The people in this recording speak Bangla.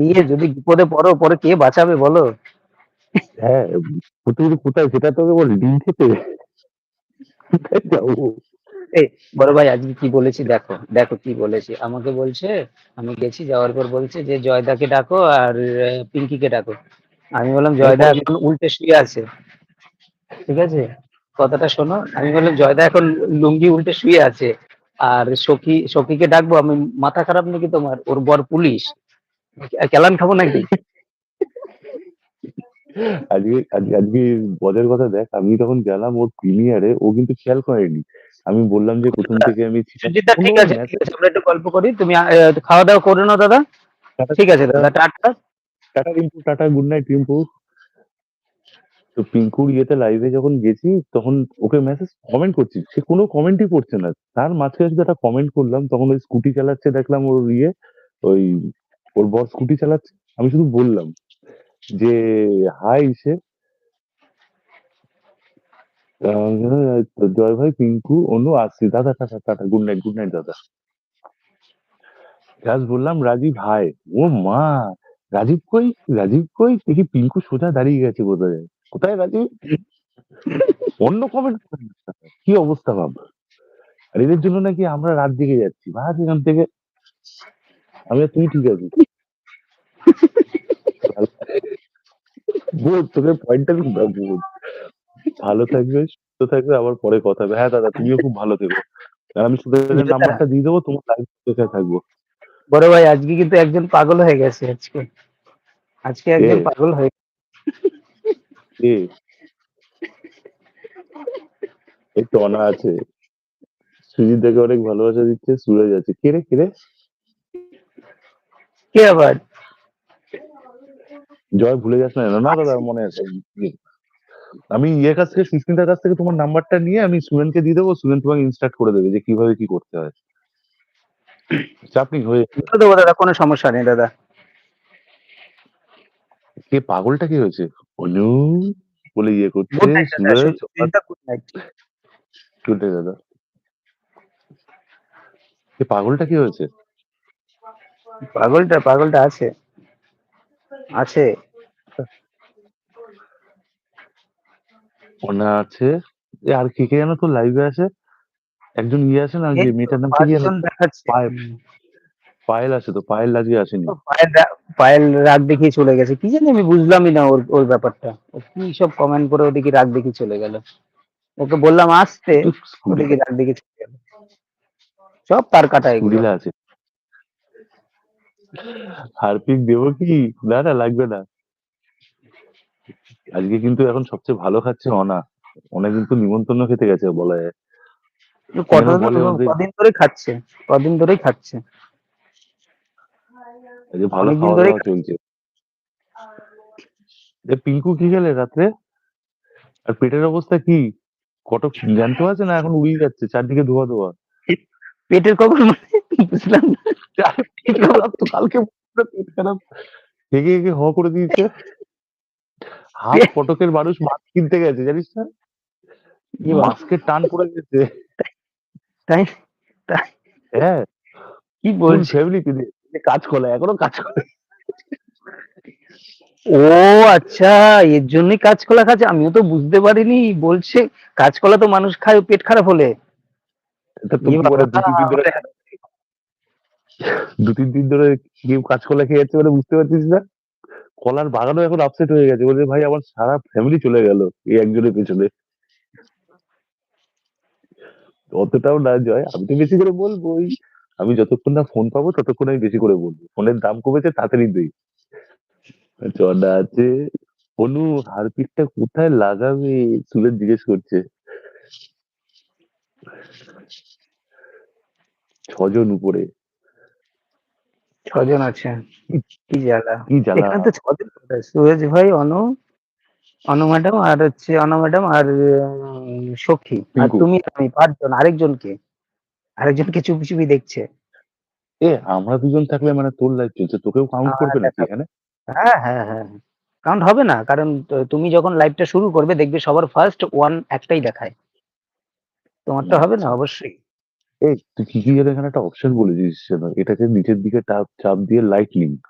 নিয়ে যদি বিপদে পড়ো পরে কে বাঁচাবে বলো? হ্যাঁ, কোথায় কোথায় সেটা তোকে বল ডিম খেতে কোথায় যাবো? এই বড় ভাই আজকে কি বলেছি দেখো, দেখো কি বলেছি। আমাকে বলছে, আমি গেছি যাওয়ার পর বলছে যে জয়দাকে ডাকো আর পিঙ্কিকে ডাকো। আমি বললাম জয়দা এরপরে এখন উল্টে শুয়ে আছে। ঠিক আছে? কথাটা শোনো। আমি বললাম জয়দা এখন লুঙ্গি উল্টে শুয়ে আছে। আর সখীকে ডাকবো আমি? মাথা খারাপ নাকি তোমার? ওর বর পুলিশ। কেলান খাবো নাকি? আজকে মজার কথা দেখ, আমি তখন গেলাম ওর প্রিমিয়ারে, ও কিন্তু খেয়াল করেনি। আমি বললাম যে প্রথম থেকে আমি ছিলাম সুজিতদা কোনো ঠিক আছে, ঠিক মেসেজ। আছে। আমরা একটু গল্প করি। তুমি খাওয়া দাওয়া করে নাও দাদা। টাটা, ঠিক আছে দাদা, tata. Tata Rimpu, tata, good night Rimpu. তো পিঙ্কুর ইয়েতে লাইভে যখন গেছি তখন ওকে মেসেজ কমেন্ট করছি, সে কোনো কমেন্টই করছে না। তার মাঝখানে শুধু একটা কমেন্ট করলাম, তখন ওই স্কুটি চালাচ্ছে দেখলাম ওর ওই ওর বর স্কুটি চালাচ্ছে। আমি শুধু বললাম যে হাই সে, জয় ভাই, পিঙ্কু, অনু, আসছি, দাদা টাটা, টাটা, গুড নাইট দাদা। জাস্ট বললাম রাজীব হাই। ও মা, রাজীব কই, রাজীব কই, দেখি পিঙ্কু সোজা দাঁড়িয়ে গেছে কোথায়, কোথায় রাজীব, অন্য কমেন্ট। কি অবস্থা ভাব। আর এদের জন্য নাকি আমরা রাত জেগে যাচ্ছি, ভাব এখান থেকে। আমি আর তুই ঠিক আছি। বল তোকে পয়েন্টটা বল। ভালো থাকবে, সুস্থ থাকবে, আবার পরে কথা হবে। হ্যাঁ দাদা, তুমিও খুব ভালো থেকো। আর আমি সুদেশের জয়দা, নাম্বারটা দিয়ে দেবো, তোমার লাইভ দেখে থাকবো। বড় ভাই আজকে কিন্তু একজন পাগল হয়ে গেছে আজকে। আজকে এ একজন পাগল হয়ে এ একটু অনা আছে, সুজিত দাকে অনেক ভালোবাসা দিচ্ছে, সুরজ আছে। কে রে, কে রে? কে আবার? জয় ভুলে যাস না, না দাদা মনে আছে। আমি ইয়ের কাছ থেকে, সুস্মিতার কাছ থেকে তোমার নাম্বারটা নিয়ে আমি সুরেনকে দিয়ে দেবো, সুরেন তোমাকে ইনস্ট্রাক্ট করে দেবে যে কিভাবে কি করতে হয়। চাপ নেই, হয়ে যাবে। বলে দেবো দাদা, কোনো সমস্যা নেই দাদা। কে পাগলটা কি হয়েছে? অনু বলে ইয়ে করছে, গুড নাইট দাদা, সুরজ। সুজিতদা good night. শুনতে দাদা, কে পাগলটা কি হয়েছে? পাগলটা আছে, আছে। অনা আছে। এ আর কে কে যেন তোর লাইভে আছে? একজন ইয়ে আছে না, ওই এই যে তো মেয়েটার নাম কি যেন? 5 জন দেখাচ্ছে। পায়েল। পায়েল আছে তো, পায়েল আজকে আসেনি। পায়েল রাগ দেখিয়ে চলে গেছে, কি জানি আমি বুঝলামই না ওর ব্যাপারটা। ও কি সব কমেন্ট করে ওদিকে রাগ দেখিয়ে চলে গেল। ওকে বললাম আসতে, একটু ওদিকে স্কুটিটা, রাগ দেখিয়ে চলে গেল। সব তার কাটা এগুলো। স্কুটিলা আছে। হারপিক দেবো কি? না না, লাগবে না। আজকে কিন্তু এখন সবচেয়ে ভালো খাচ্ছে অনা। অনা কিন্তু নিমন্ত্রণ খেতে গেছে বলা যায়। কি যেন বলে ওদের, কদিন ধরে খাচ্ছে, কদিন ধরেই খাচ্ছে, আজকে ভালো অনেকদিন খাওয়া ধরেই দাওয়া খাচ্ছে। চলছে। এ পিঙ্কু কি খেলে রাত্রে? আর পেটের অবস্থা কি? কটক জ্যান্ত আছে না এখন উড়িয়ে যাচ্ছে চারদিকে ধোয়া ধোয়া? পেটের খবর মানে বুঝলাম না। আরে পেট খারাপ তো, কালকে বলছিল পেট খারাপ, হেগে হেগে হ করে দিয়েছে। হাফ পে- কটকের মানুষ মাছ কিনতে গেছে জানিস না, কি বাবা, মাস্কের টান পড়ে গেছে। তাই তাই হ্যাঁ, কি ফুল বলছে? ফ্যামিলি কিনে কাজ করে, এখনো কাজ করে। ও আচ্ছা, এর জন্যই কাঁচকলা খাচ্ছে, আমিও তো বুঝতে পারিনি। বলছে কাঁচকলা তো মানুষ খায় পেট খারাপ হলে। এটা তো এ কি বাবা, মানে দু তিন দিন ধরে, দু তিন দিন ধরে কেউ কাঁচকলা খেয়ে যাচ্ছে মানে বুঝতে পারছিস না। কলার বাগানও এখন আপসেট হয়ে গেছে, বলছে ভাই আমার সারা ফ্যামিলি চলে গেল এই একজনের পেছনে। অতটাও না জয়, আমি তো বেশি করে বলবোই। আমি যতক্ষণ না ফোন পাবো ততক্ষণ আমি বেশি করে বলবো, ফোনের দাম কমেছে তাড়াতাড়ি দেই। চড়া আছে। অনু, হারপিকটা কোথায় লাগাবে? সুরেশ জিজ্ঞেস করছে। 6 জন উপরে। 6 জন আছে। কি কি জ্বালা। কি জ্বালা। এখানে তো 6 জন কোথায়? সুরজ ভাই, অনু ম্যাডাম আর হচ্ছে অনা ম্যাডাম আর সখী আর পিঙ্কু, তুমি, আমি 5 জন। আরেকজনকে চুপি চুপি দেখছে। এ আমরা দুজন থাকলে মানে তোর লাইফ চলছে, তোকেও কাউন্ট করবে নাকি দেখাবো। এখানে? হ্যাঁ হ্যাঁ হ্যাঁ, কাউন্ট হবে না, কারণ তুমি যখন লাইভটা শুরু করবে দেখবে সবার ফার্স্ট ওয়ান একটাই দেখায়। তোমারটা হবে না আচ্ছা, অবশ্যই। এই তুই কি কি যেন এখানে একটা অপশন বলেছিস যেন, এটাকে নিচের দিকে চাপ চাপ দিয়ে লাইট লিঙ্ক,